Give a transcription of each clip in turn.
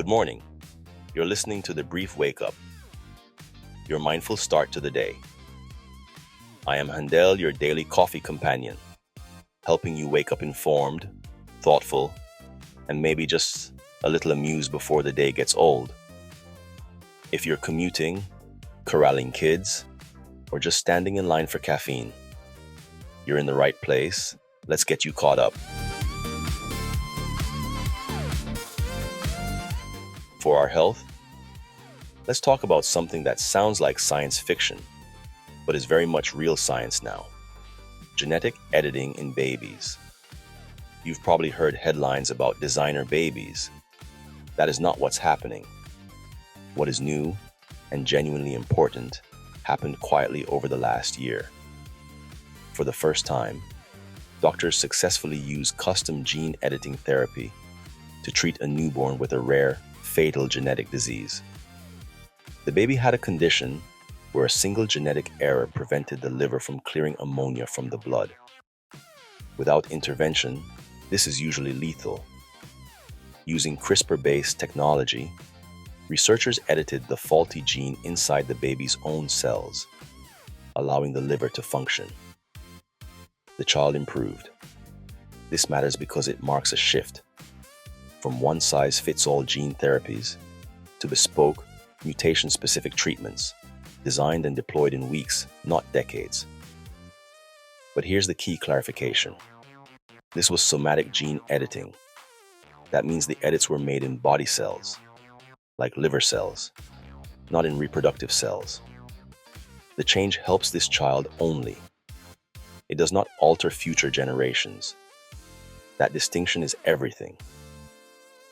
Good morning. You're listening to The Brief Wake Up, your mindful start to the day. I am Handel, your daily coffee companion, helping you wake up informed, thoughtful, and maybe just a little amused before the day gets old. If you're commuting, corralling kids, or just standing in line for caffeine, you're in the right place. Let's get you caught up. For our health, let's talk about something that sounds like science fiction, but is very much real science now. Genetic editing in babies. You've probably heard headlines about designer babies. That is not what's happening. What is new and genuinely important happened quietly over the last year. For the first time, doctors successfully used custom gene editing therapy to treat a newborn with a rare, fatal genetic disease. The baby had a condition where a single genetic error prevented the liver from clearing ammonia from the blood. Without intervention, this is usually lethal. Using CRISPR-based technology, researchers edited the faulty gene inside the baby's own cells, allowing the liver to function. The child improved. This matters because it marks a shift from one-size-fits-all gene therapies to bespoke, mutation-specific treatments designed and deployed in weeks, not decades. But here's the key clarification. This was somatic gene editing. That means the edits were made in body cells, like liver cells, not in reproductive cells. The change helps this child only. It does not alter future generations. That distinction is everything.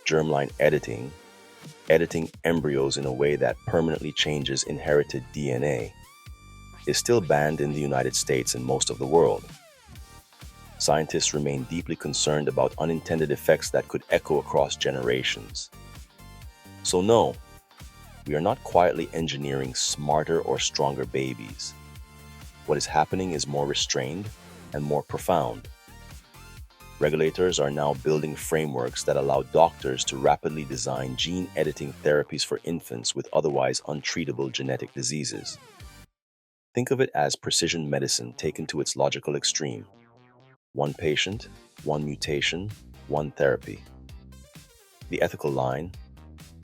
Germline editing embryos in a way that permanently changes inherited DNA, is still banned in the United States and most of the world. Scientists remain deeply concerned about unintended effects that could echo across generations. So no, we are not quietly engineering smarter or stronger babies. What is happening is more restrained and more profound. Regulators are now building frameworks that allow doctors to rapidly design gene editing therapies for infants with otherwise untreatable genetic diseases. Think of it as precision medicine taken to its logical extreme. One patient, one mutation, one therapy. The ethical line,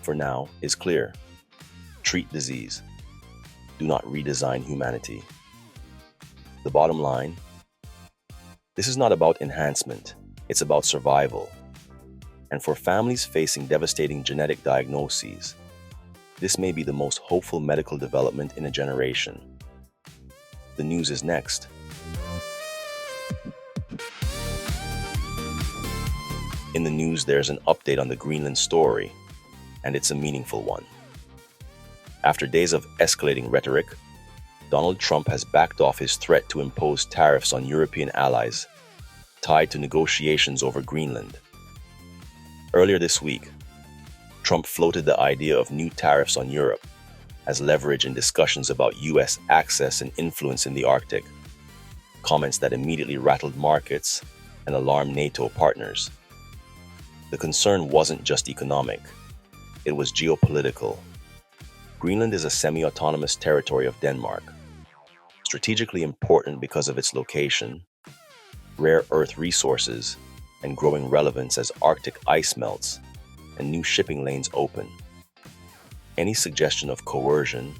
for now, is clear. Treat disease. Do not redesign humanity. The bottom line, this is not about enhancement. It's about survival. And for families facing devastating genetic diagnoses, this may be the most hopeful medical development in a generation. The news is next. In the news, there's an update on the Greenland story, and it's a meaningful one. After days of escalating rhetoric, Donald Trump has backed off his threat to impose tariffs on European allies tied to negotiations over Greenland. Earlier this week, Trump floated the idea of new tariffs on Europe as leverage in discussions about U.S. access and influence in the Arctic, comments that immediately rattled markets and alarmed NATO partners. The concern wasn't just economic, it was geopolitical. Greenland is a semi-autonomous territory of Denmark, strategically important because of its location, rare earth resources, and growing relevance as Arctic ice melts and new shipping lanes open. Any suggestion of coercion,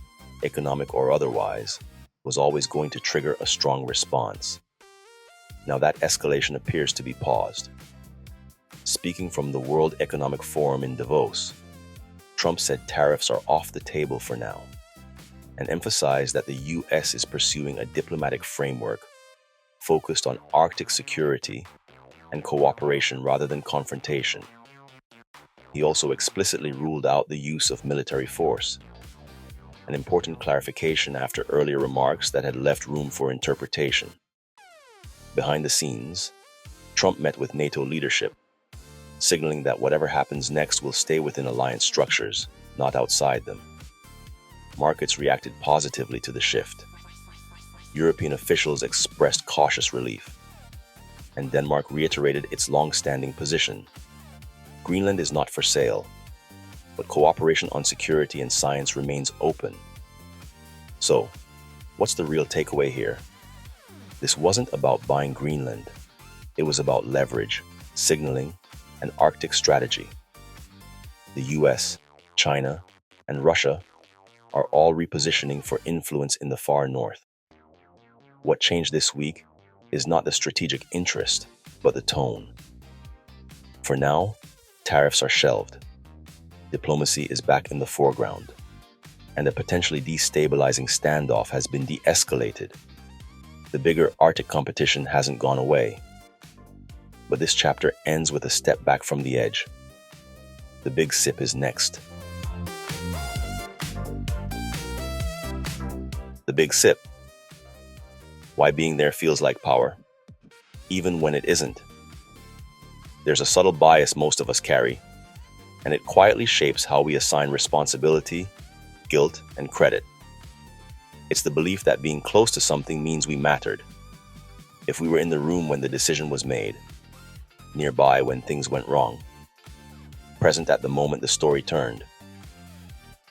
economic or otherwise, was always going to trigger a strong response. Now that escalation appears to be paused. Speaking from the World Economic Forum in Davos, Trump said tariffs are off the table for now, and emphasized that the U.S. is pursuing a diplomatic framework focused on Arctic security and cooperation rather than confrontation. He also explicitly ruled out the use of military force, an important clarification after earlier remarks that had left room for interpretation. Behind the scenes, Trump met with NATO leadership, signaling that whatever happens next will stay within alliance structures, not outside them. Markets reacted positively to the shift. European officials expressed cautious relief, and Denmark reiterated its long-standing position. Greenland is not for sale. but cooperation on security and science remains open. So, what's the real takeaway here? This wasn't about buying Greenland. It was about leverage, signaling, and Arctic strategy. The US, China, and Russia are all repositioning for influence in the far north. What changed this week is not the strategic interest, but the tone. For now, tariffs are shelved. Diplomacy is back in the foreground, and a potentially destabilizing standoff has been de-escalated. The bigger Arctic competition hasn't gone away. But this chapter ends with a step back from the edge. The big sip is next. The big sip. Why being there feels like power, even when it isn't. There's a subtle bias most of us carry, and it quietly shapes how we assign responsibility, guilt, and credit. It's the belief that being close to something means we mattered. If we were in the room when the decision was made, nearby when things went wrong, present at the moment the story turned,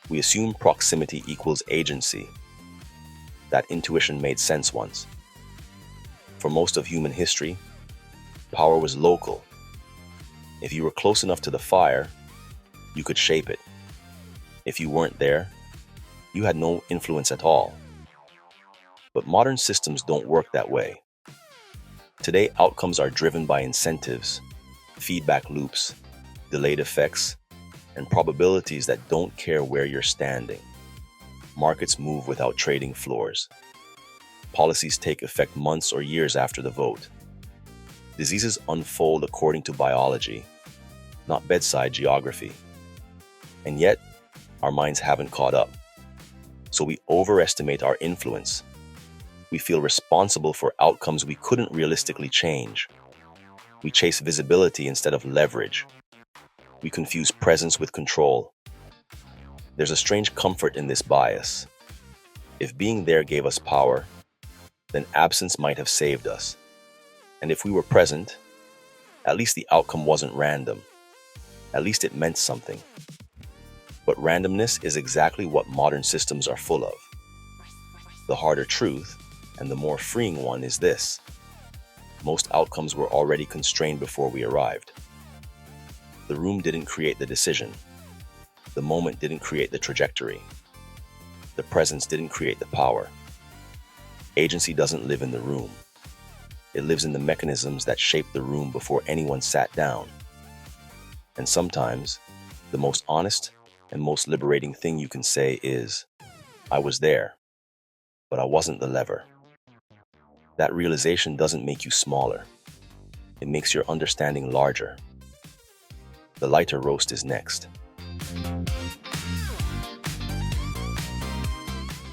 we assume proximity equals agency. That intuition made sense once. For most of human history, power was local. If you were close enough to the fire, you could shape it. If you weren't there, you had no influence at all. But modern systems don't work that way. Today, outcomes are driven by incentives, feedback loops, delayed effects, and probabilities that don't care where you're standing. Markets move without trading floors. Policies take effect months or years after the vote. Diseases unfold according to biology, not bedside geography. And yet, our minds haven't caught up. So we overestimate our influence. We feel responsible for outcomes we couldn't realistically change. We chase visibility instead of leverage. We confuse presence with control. There's a strange comfort in this bias. If being there gave us power, then absence might have saved us. And if we were present, at least the outcome wasn't random. At least it meant something. But randomness is exactly what modern systems are full of. The harder truth, and the more freeing one, is this: most outcomes were already constrained before we arrived. The room didn't create the decision. The moment didn't create the trajectory. The presence didn't create the power. Agency doesn't live in the room. It lives in the mechanisms that shaped the room before anyone sat down. And sometimes, the most honest and most liberating thing you can say is, "I was there, but I wasn't the lever." That realization doesn't make you smaller. It makes your understanding larger. The lighter roast is next.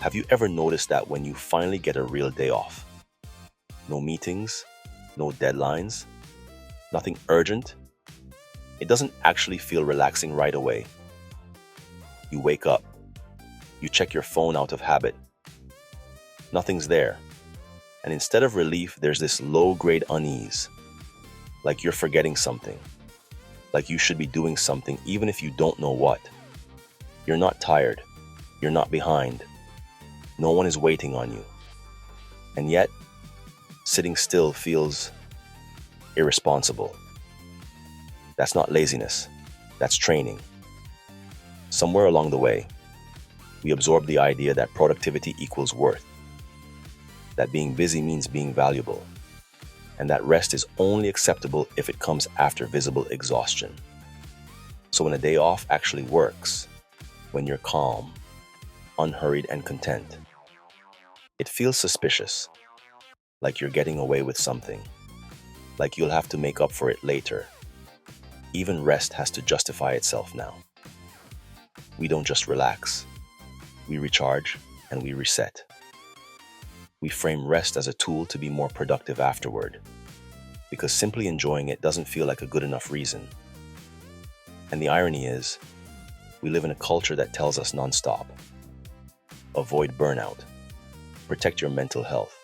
Have you ever noticed that when you finally get a real day off, no meetings, no deadlines, nothing urgent, it doesn't actually feel relaxing right away? You wake up, you check your phone out of habit. Nothing's there. And instead of relief, there's this low-grade unease. Like you're forgetting something. Like you should be doing something even if you don't know what. You're not tired. You're not behind. No one is waiting on you. And yet, sitting still feels irresponsible. That's not laziness. That's training. Somewhere along the way, we absorb the idea that productivity equals worth, that being busy means being valuable, and that rest is only acceptable if it comes after visible exhaustion. So when a day off actually works, when you're calm, unhurried, and content, it feels suspicious, like you're getting away with something, like you'll have to make up for it later. Even rest has to justify itself now. We don't just relax. We recharge and we reset. We frame rest as a tool to be more productive afterward, because simply enjoying it doesn't feel like a good enough reason. And the irony is, we live in a culture that tells us nonstop: avoid burnout, protect your mental health,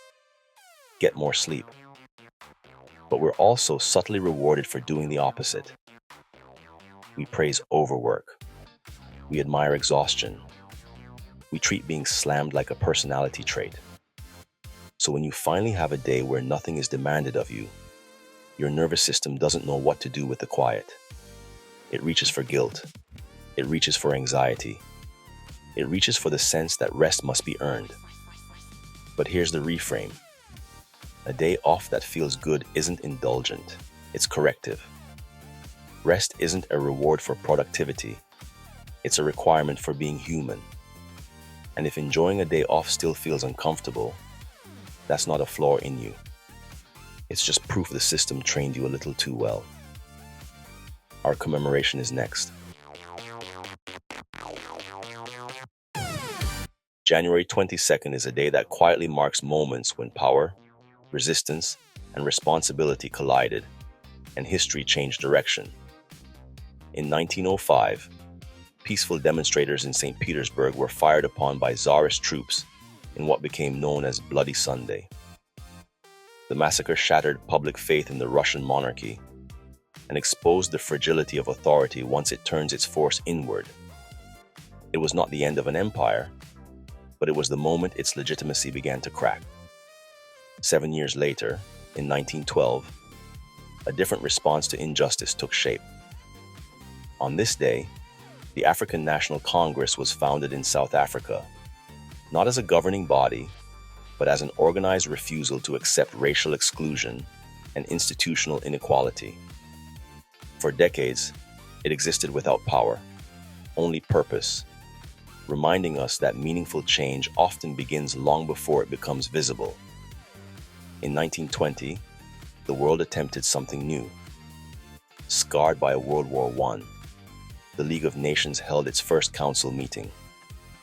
get more sleep. But we're also subtly rewarded for doing the opposite. We praise overwork, We admire exhaustion. We treat being slammed like a personality trait. So when you finally have a day where nothing is demanded of you, your nervous system doesn't know what to do with the quiet. It reaches for guilt. It reaches for anxiety. It reaches for the sense that rest must be earned. But here's the reframe. A day off that feels good isn't indulgent, it's corrective. Rest isn't a reward for productivity, it's a requirement for being human. And if enjoying a day off still feels uncomfortable, that's not a flaw in you. It's just proof the system trained you a little too well. Our commemoration is next. January 22nd is a day that quietly marks moments when power, resistance, and responsibility collided, and history changed direction. In 1905, peaceful demonstrators in St. Petersburg were fired upon by Tsarist troops in what became known as Bloody Sunday. The massacre shattered public faith in the Russian monarchy and exposed the fragility of authority once it turns its force inward. It was not the end of an empire, but it was the moment its legitimacy began to crack. 7 years later, in 1912, a different response to injustice took shape. On this day, the African National Congress was founded in South Africa, not as a governing body, but as an organized refusal to accept racial exclusion and institutional inequality. For decades, it existed without power, only purpose, reminding us that meaningful change often begins long before it becomes visible. In 1920, the world attempted something new. Scarred by World War I, the League of Nations held its first council meeting,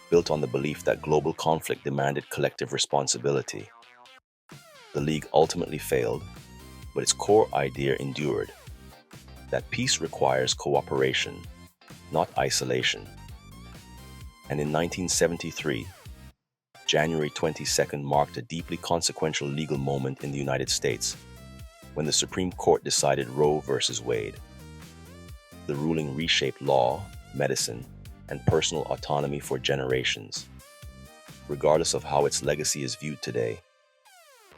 built on the belief that global conflict demanded collective responsibility. The League ultimately failed, but its core idea endured: that peace requires cooperation, not isolation. And in 1973, January 22nd marked a deeply consequential legal moment in the United States when the Supreme Court decided Roe versus Wade. The ruling reshaped law, medicine, and personal autonomy for generations. Regardless of how its legacy is viewed today,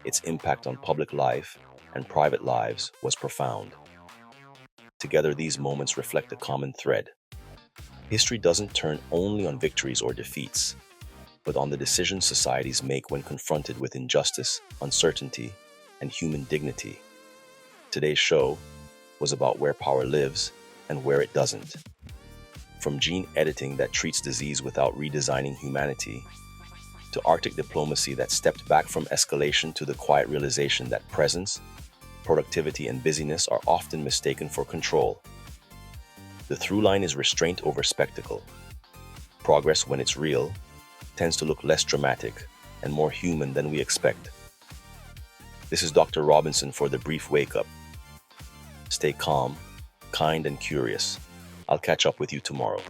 its impact on public life and private lives was profound. Together, these moments reflect a common thread. History doesn't turn only on victories or defeats, but on the decisions societies make when confronted with injustice, uncertainty, and human dignity. Today's show was about where power lives and where it doesn't. From gene editing that treats disease without redesigning humanity, to Arctic diplomacy that stepped back from escalation to the quiet realization that presence, productivity, and busyness are often mistaken for control. The through line is restraint over spectacle. Progress, when it's real, tends to look less dramatic and more human than we expect. This is Dr. Robinson for the Brief Wake Up. Stay calm, kind, and curious. I'll catch up with you tomorrow.